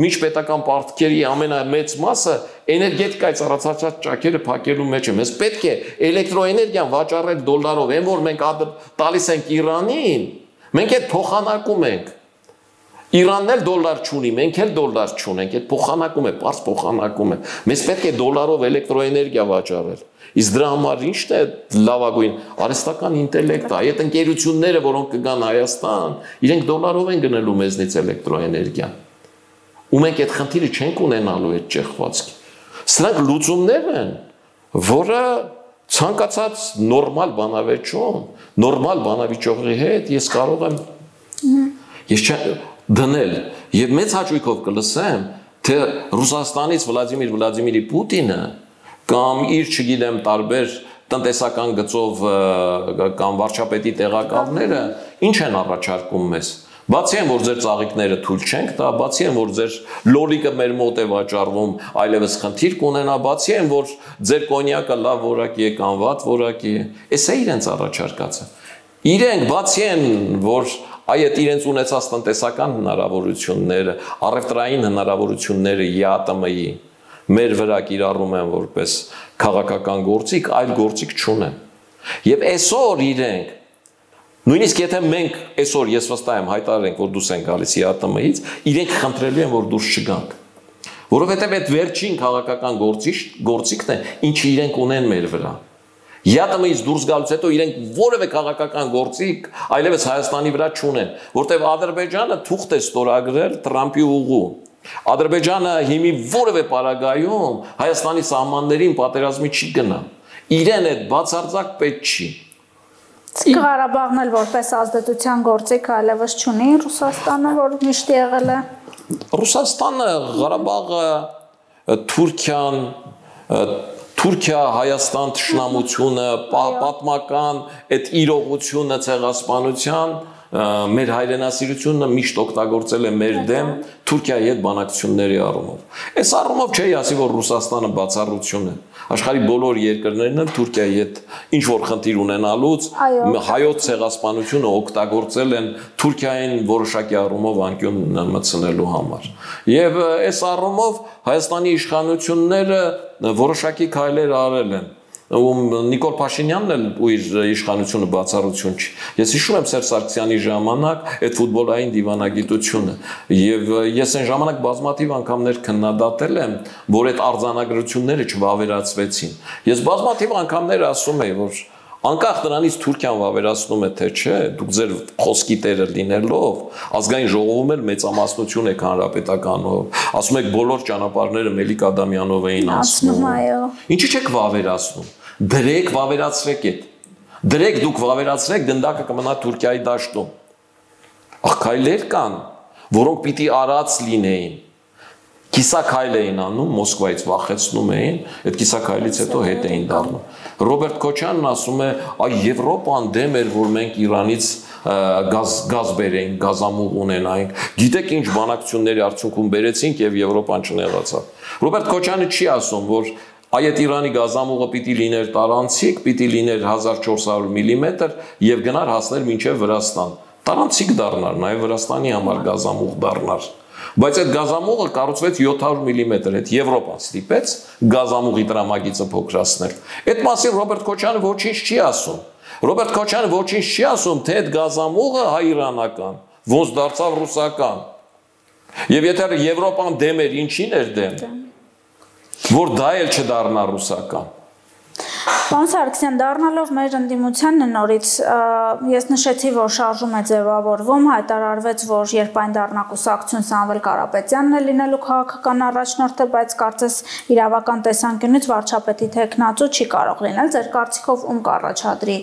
S2: միջպետական պարտքերի ամենամեծ մասը էներգետիկայից առաջացած ճաքերը փակելու մեջ է։ Մեզ պետք է էլեկտրոէներգիան վաճառել դոլարով, այն որ մենք տալիս ենք Իրանին, մենք այդ փոխանակում ենք։ Իրանն էլ դոլար չունի, մենք էլ դոլար չունենք, այդ փոխանակում է, պարզ փոխանակում է։ Մեզ պետք է դոլարով էլեկտրոէներգիա վաճառել։ Իսկ դրա համար ի՞նչն է լավագույն արհեստական ինտելեկտը, այդ ընկերությունները, որոնք կգան Հայաստան, իրենք դոլարով են գնելու մեզնից էլեկտրոէներգիան։ Ու մենք այդ խնդիրը չենք ունենալու այդ ճեղքվածքի։ Սրանք լուծումներ են, որը ցանկացած նորմալ բանավեճում, նորմալ բանավիճողի հետ ես կարող եմ դնել եւ մեծ հաճույքով կլսեմ, թե Ռուսաստանից Վլադիմիր Պուտինը կամ իր, չգիտեմ, տարբեր տնտեսական գծով կամ վարչապետի տեղակալները ինչ են առաջարկում մեզ։ Բացի այն, որ ձեր ծաղիկները թույլ չենք տա, բացի այն, որ ձեր լոլիկը մեր մոտ է վաճառվում, այլևս խնդիր կունենա, բացի այն, որ ձեր կոնյակը լավ որակի է կամ վատ որակի է, էս է իրենց առաջարկածը։ Իրենք բացի այն, որ այդ իրենց ունեցած տնտեսական հնարավորությունները, առևտրային հնարավորությունները ԵԱՏՄ-ի մեր վրա կիրառում են որպես քաղաքական գործիք, այլ գործիք չունեն։ Եվ այսօր իրենք, նույնիսկ եթե մենք այսօր ես վստահ եմ հայտարարենք, որ դուրս են գալիս ԵԱՏՄ-ից, իրենք խնդրելու են, որ դուրս չգանք։ Որովհետև այդ վերջին քաղաքական գործիքն է, ինչը իրենք ունեն մեր վրա։ ԵԱՏՄ-ից դուրս գալուց հետո իրենք որևէ քաղաքական գործիք այլևս Հայաստանի վրա չունեն, որտեղ Ադրբեջանը թուղթ է ստորագրել Թրամփի ուղու։ Ադրբեջանը հիմի որևէ պարագայում Հայաստանի սահմաններին պատերազմի չի գնա։ Իրեն այդ բացարձակ պետք չի։
S1: Ղարաբաղն էլ որպես ազդեցության գործիք այլևս չունի Ռուսաստանը, որ միշտ եղել է։
S2: Ռուսաստանը, Ղարաբաղը, Թուրքիան, Թուրքիա-Հայաստան թշնամությունը, պատմական այդ իրողությունը ցեղասպանության մեր հայրենասիրությունը միշտ օգտագործել է մեր դեմ Թուրքիայի հետ բանակցությունների առումով։ Այս առումով չի ասի, որ Ռուսաստանը բացառություն է։ Աշխարհի բոլոր երկրներն էլ Թուրքիայի հետ ինչ որ խնդիր ունենալուց հայոց ցեղասպանությունը օգտագործել են Թուրքիային որոշակի առումով անկյուն մտցնելու համար։ Եվ այս առումով Հայաստանի իշխանությունները որոշակի քայլեր արել են։ Նիկոլ Փաշինյանն էլ ու իր իշխանությունը բացառություն չի։ Ես հիշում եմ Սերժ Սարգսյանի ժամանակ այդ ֆուտբոլային դիվանագիտությունը եւ ես այն ժամանակ բազմաթիվ անգամներ քննադատել եմ, որ այդ արձանագրությունները չվավերացվեցին։ Ես բազմաթիվ անգամներ ասում եմ, որ անկախ դրանից Թուրքիան վավերացնում է թե չէ, դուք ձեր խոսքի տերը լինելով, ազգային ժողովում էլ մեծամասնություն եք հանրապետականով, ասում եք բոլոր ճանապարհները Մելիք Ադամյանով էին անցնում։ Ինչի՞ չեք վավերացնում։ Դրեք վավերացրեք այդ։ Դրեք դուք վավերացրեք, գնդակը կմնա Թուրքիայի դաշտում։ Աղքայլեր կան, որոնք պիտի արած լինեին։ Կիսաքայլ էին անում, Մոսկվայից վախեցնում էին, այդ կիսաքայլից հետո հետ էին դառնում։ Ռոբերտ Քոչյանն ասում է, այ Եվրոպան դեմ էր, որ մենք Իրանից գազ բերեինք, գազամուղ ունենայինք։ Գիտեք ինչ բանակցությունների արդյունքում բերեցինք եւ Եվրոպան չնեղացավ։ Ռոբերտ Քոչյանը չի ասում, որ այդ Իրանի գազամուղը պիտի լիներ տարանցիկ, պիտի լիներ 1400 մմ եւ գնար հասներ մինչեւ Վրաստան։ Տարանցիկ դառնար, նաեւ Վրաստանի համար գազամուղ դառնար։ Բայց այդ գազամուղը կառուցվեց 700 մմ, այդ Եվրոպան ստիպեց գազամուղի տրամագիծը փոքրացնել։ Այդ մասին Ռոբերտ Քոչյանը ոչինչ չի ասում։ Ռոբերտ Քոչյանը ոչինչ չի ասում, թե այդ գազամուղը հայ-իրանական, ոնց դարձավ ռուսական։ Եվ եթե Եվրոպան դեմ էր, ինչին էր դեմ։ Որ դա էլ չդառնա ռուսական։
S1: Պարոն Սարգսյան, դառնալով մեր ընդդիմությանն նորից, ես նշեցի, որ շարժում է ձևավորվում, հայտարարվեց, որ երբ այն դառնա կուսակցություն, Սամվել Կարապետյանն է լինելու քաղաքական առաջնորդը, բայց կարծես իրավական տեսանկյունից վարչապետի թեկնածու չի կարող լինել։ Ձեր կարծիքով ում կառաջադրի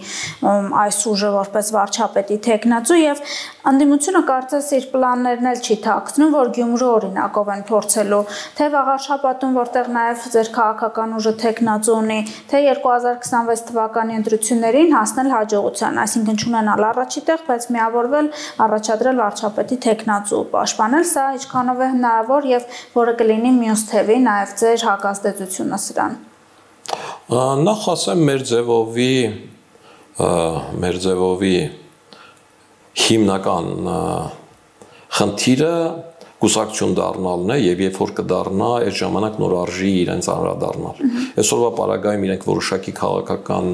S1: այս ուժը որպես վարչապետի թեկնածու եւ ընդդիմությունը կարծես իր պլաններն էլ չի թաքցնում, որ Գյումրու օրինակով են փորձելու թե վաղ շաբաթում, որտեղ նաեւ ձեր քաղաքական ուժը թեկնածու ունի, թե 2026 թվականի ընտրություններին հասնել հաջողության, այսինքն չունենալ առաջի տեղ, բայց միավորվել, առաջադրել վարչապետի թեկնածու, պաշտպանել, սա ինչքանով է հնարավոր եւ որը կլինի մյուս թևի, նաեւ ձեր հակազդեցությունը սրան։
S2: Նախ ասեմ մեր ձևովի հիմնական խնդիրը կուսակցություն դառնալն է եւ երբ որ կդառնա, այդ ժամանակ նոր արժի իրենց անդրադառնալ։ Այսօրվա պարագայում իրենք որոշակի քաղաքական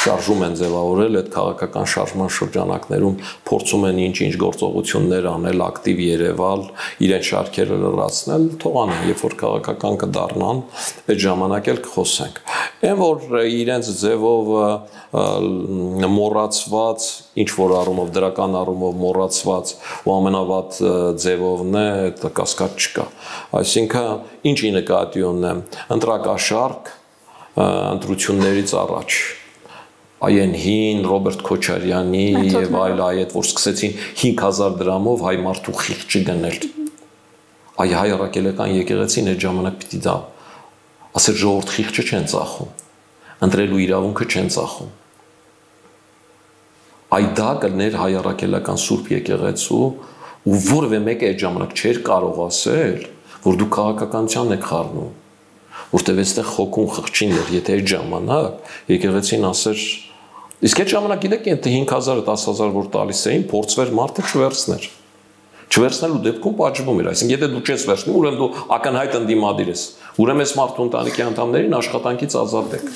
S2: շարժում են ձևավորել, այդ քաղաքական շարժման շրջանակներում փորձում են ինչ-ինչ գործողություններ անել, ակտիվ երևալ, իրենց շարքերը լրացնել, թողանեն, երբ որ քաղաքական կդառնան, այդ ժամանակ էլ կխոսենք։ Այն որ իրենց ձևով մոռացված, ինչ որ առումով, դրական առումով մոռացված ու ամենավատ ձևովն է, դա կասկած չկա։ Այսինքն ինչի նկատի ունեմ, ընտրակաշարք ընտրություններից առաջ այն հին Ռոբերտ Քոչարյանի եւ այլ այդ որ սկսեցին 5000 դրամով հայ մարդու խիղճի գնել։ Այ հայ առաքելական եկեղեցին այդ ժամանակ պիտի դա ասել ժողովուրդ խիղճը չեն ծախում, ընտրելու իրավունքը չեն ծախում։ Այ դա կներ հայ առաքելական Սուրբ եկեղեցու ու որևէ մեկը այդ ժամանակ չէր կարող ասել, որ դու քաղաքականությանն եք խառնում, որտեղ այստեղ խոքուն խղճին էր, եթե այդ ժամանակ եկեղեցին ասեր, իսկ այդ ժամանակ գիտեք, եթե 5000-ը 10000 որ տալիս էին, փորձվեր մարդը չվերցներ։ Չվերցնելու դեպքում պատժվում էր, այսինքն եթե դու չես վերցնում, ուրեմն դու ակնհայտ ընդդիմադիր ես, ուրեմն այս մարդու ընտանիքի անդամներին աշխատանքից ազատեք։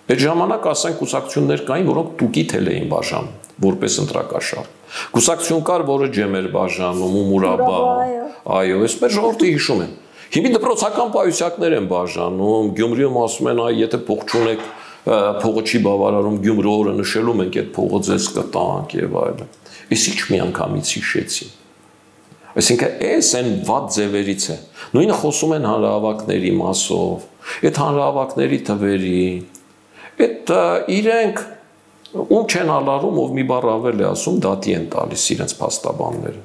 S2: Այդ ժամանակ ասենք կուսակցություններ կային, որոնք տուկի թել էին բաժանում, որպես ընտրակաշարք։ Կուսակցություն կար, որը ջեմ էր բաժանում, Մուրաբա, այո, այս մեր ժողովուրդը հիշում են։ Հիմի դպրոցական պայուսակներ են բաժանում, Գյումրիում ասում են, այ եթե փող չունեք, փողը չի բավարարում, Գյումրու օրը նշելու մենք այդ փողը ձեզ կտանք եւ այլն։ Իսկ ինչ միանգամից հիշեցին։ Այսինքն այս այն վատ ձևերից է։ Նույնը խոսում են հանրահավաքների մասով, այդ հանրահավաքների թվերի, այդ իրենք ում չեն ալարում, ով մի բառ ավել է ասում, դատի են տալիս իրենց փաստաբանները։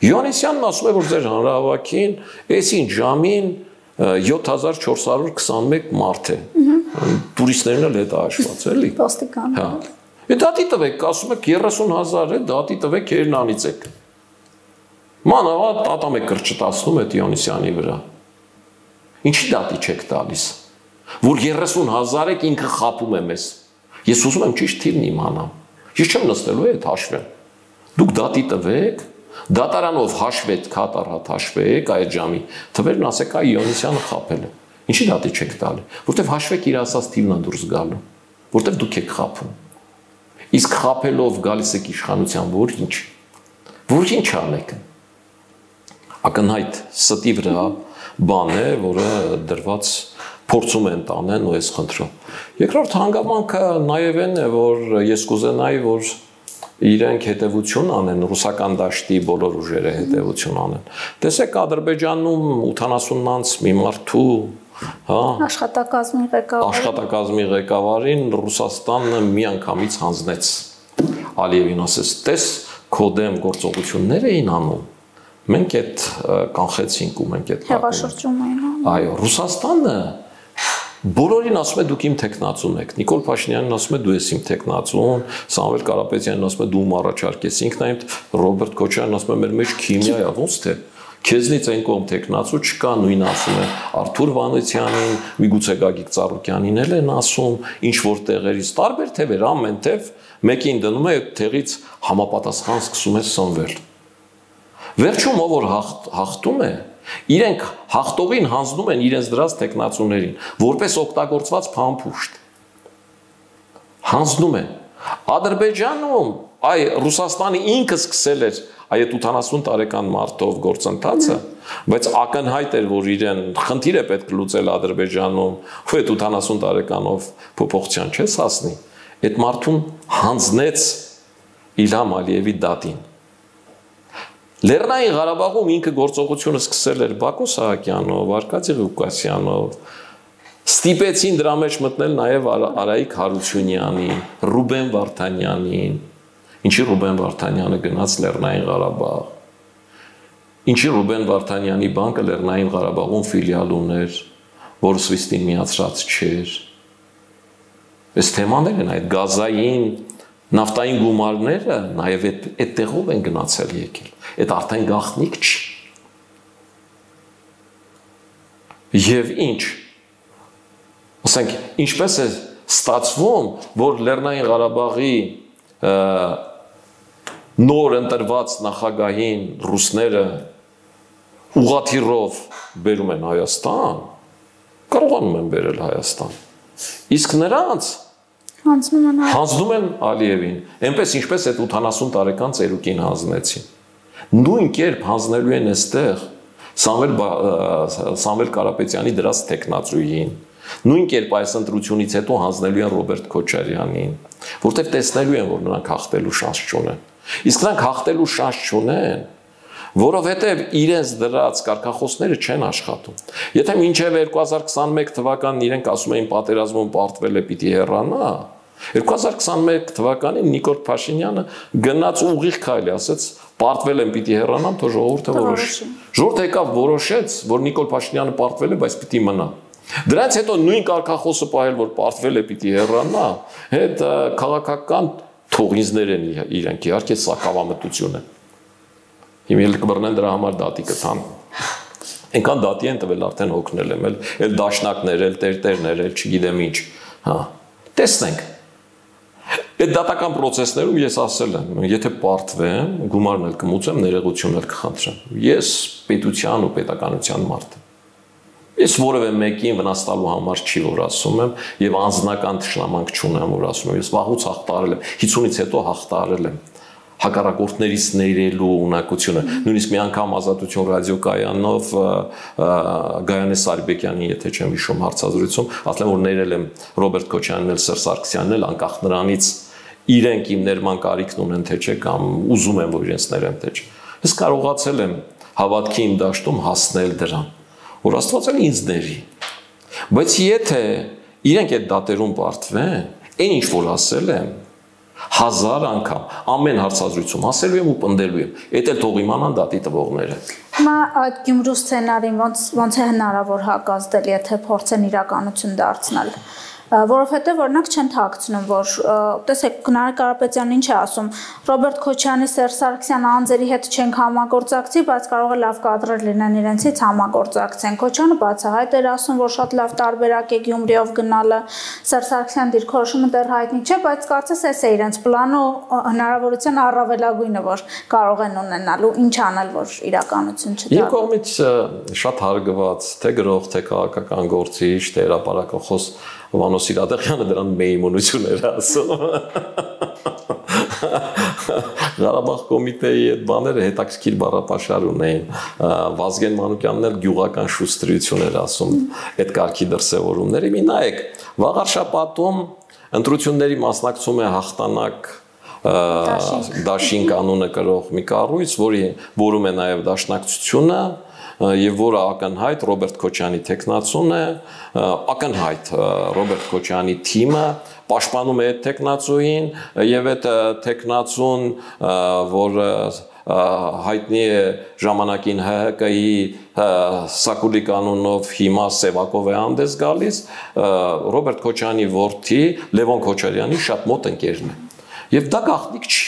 S2: Յոհաննիսյանն ասում է, որ ձեր հանրահավաքին այսին ժամին 7421 մարդ է։ Տուրիստներն էլ հետ հաշված, էլի։
S1: Ոստիկան։
S2: Հա։ Դատի տվեք, ասում եք 30,000 է, դատի տվեք, Երնանից եք։ Մանավանդ ատամ եք կրճտացնում է Դիոնիսյանի վրա։ Ինչի դատի չեք տալիս, որ 30,000 եք ինքը խաբում է մեզ։ Ես ուզում եմ ճիշտ թիվն իմանամ։ Ես չեմ նստելու այդ հաշվեմ։ Դուք դատի տվեք, դատարանով հաշվեք, կատարած հաշվեք այդ ժամի, թվերն ասեք այ Դիոնիսյանը խաբել է։ Ինչի դատի չեք տալի, որտեվ հաշվեք իր ասած թիվն է դուրս գալու, որտեվ դուք եք խաբում։ Իսկ խաբելով գալիս եք իշխանության, որ ինչ անեք։ Ակնհայտ ստի վրա բան է, որը դրված փորձում են տանեն ու ես խնդրում։ Երկրորդ հանգամանքը նաև են, որ ես կուզենայի, որ իրենք հետևություն անեն, ռուսական դաշտի բոլոր ուժերը հետևություն անեն։ Տեսեք Ադրբեջանում 80-անց մի մարդու, հա, աշխատակազմի ղեկավարին Ռուսաստանը միանգամից հանձնեց։ Ալիևին ասեց, տես քո դեմ գործողություններ էին անում։ Մենք այդ կանխեցինք ու մենք այդ
S1: հեղաշրջում էին անում։
S2: Այո, Ռուսաստանը բոլորին ասում է դուք իմ տեխնացուն եք։ Նիկոլ Փաշինյանին ասում է դու ես իմ տեխնացուն, Սամվել Կարապետյանին ասում է դու առաջարկեցինք, նայում Ռոբերտ Քոչարյանին ասում է մեր մեջ քիմիա է, ոնց թե քեզնից այն կողմ տեխնացու չկա, նույնը ասում է Արթուր Վանոցյանին, միգուցե Գագիկ Ծառուկյանին էլ են ասում, ինչ որ տեղերից տարբեր թևեր, ամեն թև մեկին դնում է, այդ տեղից համապատասխան սկսում է սնվել։ Վերջում ով որ հաղթում է, իրենք հաղթողին հանձնում են իրենց դրած տեխնացուներին, որպես օգտագործված փամփուշտ։ Հանձնում են։ Ադրբեջանում, այ Ռուսաստանը ինքը սկսել էր այդ 80 տարեկան մարդով գործընթացը, բայց ակնհայտ էր, որ իրեն խնդիր է պետք լուծել Ադրբեջանում, ու այդ 80 տարեկանով փոփոխության չես հասնի։ Այդ մարդուն հանձնեց Իլհամ Ալիևի դատին։ Լեռնային Ղարաբաղում ինքը գործողությունը սկսել էր Բակո Սահակյանով, Արկադի Ղուկասյանով, ստիպեցին դրա մեջ մտնել նաև Արայիկ Հարությունյանին, Ռուբեն Վարդանյանին, ինչի Ռուբեն Վարդանյանը գնաց Լեռնային Ղարաբաղ, ինչի Ռուբեն Վարդանյանի բանկը Լեռնային Ղարաբաղում ֆիլիալ ուներ, որը Սվիստին միացրած չէր։ Այս թեմաներ են այդ գազային, նավթային գումարները նաև այդ տեղով են գնացել եկել։ Այդ արդեն գաղտնիք չի։ Եվ ինչ, ասենք, ինչպես է ստացվում, որ Լեռնային Ղարաբաղի նոր ընտրված նախագահին ռուսները ուղղաթիռով բերում են Հայաստան, կարողանում են բերել Հայաստան, իսկ նրանց հանձնում են Ալիևին, այնպես ինչպես այդ 80 տարեկան ծերուկին հանձնեցին։ Նույն կերպ հանձնելու են այստեղ Սամվել Կարապետյանի դրած տեխնացուին, նույն կերպ այս ընտրությունից հետո հանձնելու են Ռոբերտ Քոչարյանին, որտեղ տեսնելու են, որ նրանք հաղթելու շանս չունեն։ Իսկ նրանք հաղթելու շանս չունեն, որովհետև իրենց դրած կարգախոսները չեն աշխատում։ Եթե մինչև 2021 թվականին իրենք ասում էին պատերազմում պարտվել է պիտի հեռանա, 2021 թվականին Նիկոլ Փաշինյանը գնաց ուղիղ քայլ, ասեց պարտվել են պիտի հեռանամ, թող ժողովուրդը որոշի։ Ժողովուրդը եկավ որոշեց, որ Նիկոլ Փաշինյանը պարտվել է, բայց պիտի մնա։ Դրանից հետո նույն կարգախոսը պահել, որ պարտվել է պիտի հեռանա, այդ քաղաքական թողինձներ են իրենք, իհարկե սա կավամտություն է։ Հիմա էլ կբռնեն դրա համար դատի կտան։ Այնքան դատի են տվել արդեն օգնել եմ, էլ դաշնակներ, էլ տերտերներ, էլ չգիտեմ ինչ, հա։ Տեսնենք։ Այդ դատական process-ներում ես ասել եմ, եթե պարտվեմ, գումարն էլ կմուծեմ, ներողություն էլ կխնդրեմ։ Ես պետության ու պետականության մարդ եմ։ Ես որևէ մեկին վնաս տալու համար չի որ ասում եմ եւ անձնական թշնամանք չունեմ որ ասում եմ։ Ես վաղուց հաղթարել եմ, 50-ից հետո հաղթարել եմ հակառակորդներից ներելու ունակությունը։ Նույնիսկ մի անգամ Ազատություն ռադիոկայանով Գայանե Սարիբեկյանին, եթե չեմ հիշում, հարցազրույցում ասել եմ, որ ներել եմ Ռոբերտ Քոչարյանին էլ Սերժ Սարգսյանին էլ, անկախ նրանից իրենք իմ ներման կարիքն ունեն թե չէ, կամ ուզում են որ իրենց ներեմ թե չէ։ Ես կարողացել եմ հավատքի իմ դաշտում հասնել դրան, որ Աստված էլ ինձ ների։ Բայց եթե իրենք այդ դատերում պարտվեն, այն ինչ որ ասել եմ 1000 անգամ ամեն հարցազրույցում ասելու եմ ու պնդելու եմ, այդ էլ թող իմանան դատի տվողները։
S1: Հիմա այդ Գյումրու սցենարին ոնց է հնարավոր հակազդել, եթե փորձեն իրականություն դարձնել։ որովհետև օրինակ չեն թաքցնում, որ տեսեք Նարեկ Կարապետյանն ինչ է ասում, Ռոբերտ Քոչյանի, Սերժ Սարգսյանի անձերի հետ չենք համագործակցի, բայց կարող է լավ կադրեր լինեն իրենցից համագործակցեն։ Քոչյանը բացահայտ էր ասում, որ շատ լավ տարբերակ է Գյումրիով գնալը, Սերժ Սարգսյանի դիրքորոշումը դեռ հայտնի չէ, բայց կարծես էս է իրենց պլանը ու հնարավորության առավելագույնը, որ կարող են ունենալու, ինչ անել, որ իրականություն չդառնա։
S2: Իմ կողմից շատ հարգված թե գրող, թե քաղաքական գործիչ, թե հրապարակախոս Վանո Սիրադեղյանը դրան մեյմունություն էր ասում։ Ղարաբաղ կոմիտեի այդ բաները հետաքրքիր բառապաշար ունեին։ Վազգեն Մանուկյանն էլ գյուղական շուստրություն էր ասում այդ կարգի դրսևորումները։ Մի նայեք, վաղ շաբաթում ընտրությունների մասնակցում է հաղթանակ Դաշինք անունը կրող մի կառույց, որում է նաև Դաշնակցությունը, եւ որը ակնհայտ Ռոբերտ Քոչյանի տեխնացուն է, ակնհայտ Ռոբերտ Քոչյանի թիմը պաշտպանում է այդ տեխնացուին եւ այդ տեխնացուն, որ հայտնի է ժամանակին ՀՀԿ-ի Սակուլի կանոնով հիմա Սևակով է հանդես գալիս, Ռոբերտ Քոչյանի որդի Լևոն Քոչարյանի շատ մոտ ընկերն է։ Եվ դա գաղտնիք չի։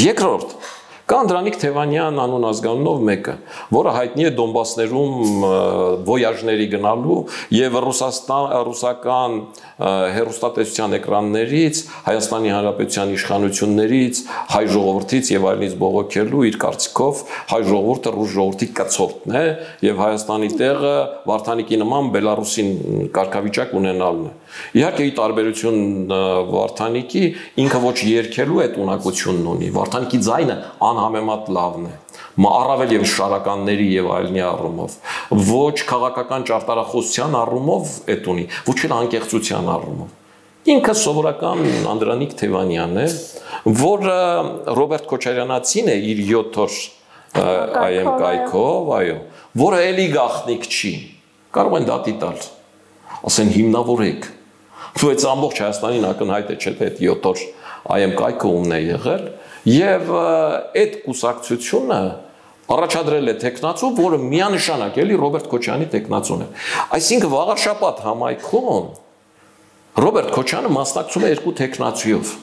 S2: Երկրորդ կա Անդրանիկ Թևանյան անուն ազգանունով մեկը, որը հայտնի է Դոնբասներում ոյաժների գնալու եւ ռուսական հեռուստատեսության էկրաններից, Հայաստանի Հանրապետության իշխանություններից, հայ ժողովրդից եւ այլնից բողոքելու իր կարծիքով հայ ժողովուրդը ռուս ժողովրդի կցորդն է եւ Հայաստանի տեղը Վարդանիկի նման Բելարուսին կարգավիճակ ունենալն է։ Իհարկե ի տարբերություն Վարդանիկի ինքը ոչ երկելու այդ ունակությունն ունի։ Վարդանիկի ձայնը անհամեմատ լավն է, առավել եւ շարականների եւ այլնի առումով, ոչ քաղաքական ճարտարախոսության առումով էդ ունի, ոչ էլ անկեղծության առումով։ Ինքը սովորական Անդրանիկ Թևանյանն է, որը Ռոբերտ Քոչարյանացին է իր 7 օր այեմ կայքով, այո, որը էլի գաղտնիք չի, կարող են դատի տալ, ասեն հիմնավորեք, ու այդ ամբողջ Հայաստանին ակնհայտ է, չէ՞ թե այդ 7 օր այեմ կայքը ումն է եղել, եւ այդ կուսակցությունը առաջադրել է տեխնացու, որը միանշանակ էլի Ռոբերտ Քոչյանի տեխնացուն է։ Այսինքն վաղարշաբաթ համայնքում Ռոբերտ Քոչյանը մասնակցում է երկու տեխնացուով։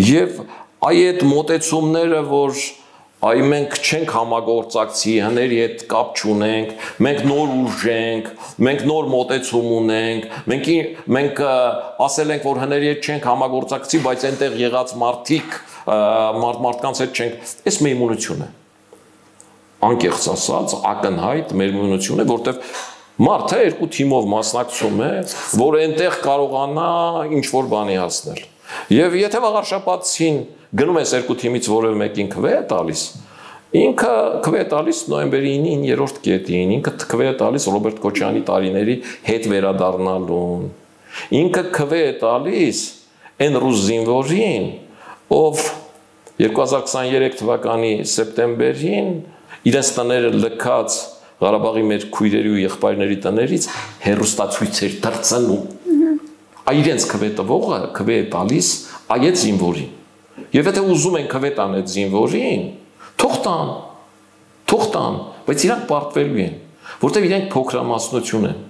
S2: Եվ այդ մոտեցումները, որ այ մենք չենք համագործակցի, հների հետ կապ չունենք, մենք նոր ուժ ենք, մենք նոր մոտեցում ունենք, մենք ասել ենք, որ հների հետ չենք համագործակցի, բայց այնտեղ եղած մարդկանց հետ չենք, այս մեյմունություն է։ Անկեղծ ասած, ակնհայտ մեյմունություն է, որտեղ մարդը երկու թիմով մասնակցում է, որ այնտեղ կարողանա ինչ-որ բանի հասնել։ Եվ եթե վաղարշաբաթին գնում ես երկու թիմից որևէ մեկին քվե է տալիս, ինքը քվե է տալիս նոյեմբերի 9-ին 3-րդ կետին, ինքը քվե է տալիս Ռոբերտ Քոչյանի տարիների հետ վերադառնալուն, ինքը քվե է տալիս այն ռուս զինվորին, ով 2023 թվականի սեպտեմբերին իրենց տները լքած Ղարաբաղի մեր քույրերի ու եղբայրների տներից հեռուստացույցեր դարձնում։ Իրենց քվե տվողը քվե է տալիս այդ զինվորին։ Եվ եթե ուզում են քվե տան այդ զինվորին, թող տան, բայց իրանք պարտվելու են, որտեղ իրենք փոքրամասնություն են,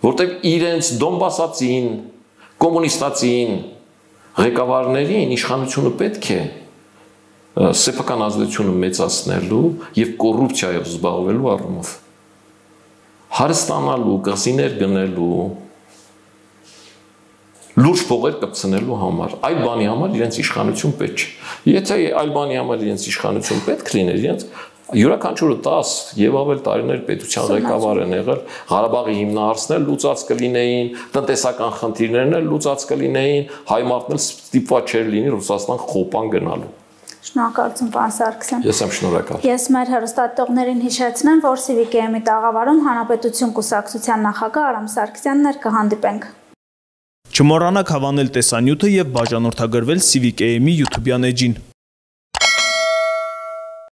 S2: որտեղ իրենց դոնբասացին, կոմունիստացին ղեկավարներին իշխանությունը պետք է սեփական ազդեցությունը մեծացնելու եւ կոռուպցիայով զբաղվելու առումով հարստանալու, կղզիներ գնելու, լուրջ փողեր կպցնելու համար, այլ բանի համար իրենց իշխանություն պետք չէ։ Եթե այլ բանի համար իրենց իշխանություն պետք լիներ, իրենց յուրաքանչյուրը 10 եւ ավել տարիներ պետության ղեկավար են եղել, Ղարաբաղի հիմնահարցներ լուծած կլինեին, տնտեսական խնդիրներն էլ լուծած կլինեին, հայ մարդն էլ ստիպված չէր լինի Ռուսաստան խոպան գնալու։
S1: Շնորհակալություն, պարոն Սարգսյան։
S2: Ես եմ շնորհակալ։
S1: Ես մեր հեռուստատիտողներին հիշեցնեմ, որ CVKM-ի տաղավարում Հանրապետություն կուսակցության նախագահ Արամ Սարգսյանն էր, կհանդիպենք։
S3: Չմոռանաք հավանել տեսանյութը եւ բաժանորդագրվել CVKM-ի YouTube-յան էջին։